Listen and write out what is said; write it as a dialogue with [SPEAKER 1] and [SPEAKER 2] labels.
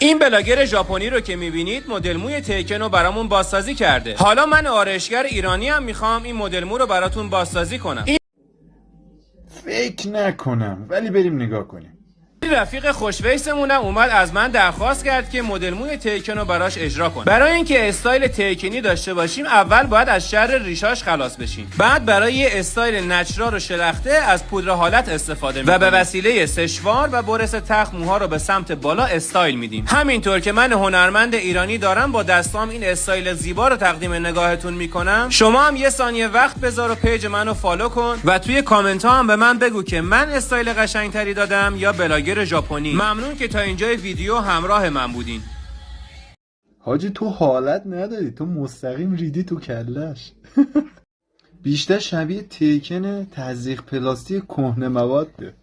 [SPEAKER 1] این بلاگر ژاپنی رو که میبینید مدل موی تیکن رو برامون بازسازی کرده. حالا من آرایشگر ایرانی هم میخوام این مدل مو رو براتون بازسازی کنم.
[SPEAKER 2] فکر نکنم، ولی بریم نگاه کنیم.
[SPEAKER 1] رفیق خوشویسمونم اومد از من درخواست کرد که مدل موی تیکن رو براش اجرا کنه. برای اینکه استایل تیکنی داشته باشیم اول باید از شر ریشاش خلاص بشیم. بعد برای یه استایل نچرال و شلخته از پودر حالت استفاده می‌کنیم و به وسیله سشوار و برس تخت موها رو به سمت بالا استایل میدیم. همینطور که من هنرمند ایرانی دارم با دستام این استایل زیبا رو تقدیم نگاهتون میکنم، شما هم یه ثانیه وقت بذار و پیج منو فالو کن و توی کامنت ها هم به من بگو که من استایل قشنگتری دادم یا بلاگر ژاپنی. ممنون که تا اینجای ویدیو همراه من بودین.
[SPEAKER 2] حاجی تو حالت نداری، تو مستقیم ریدی تو کلش. بیشتر شبیه تیکن تزریق پلاستیک کهنه مواده.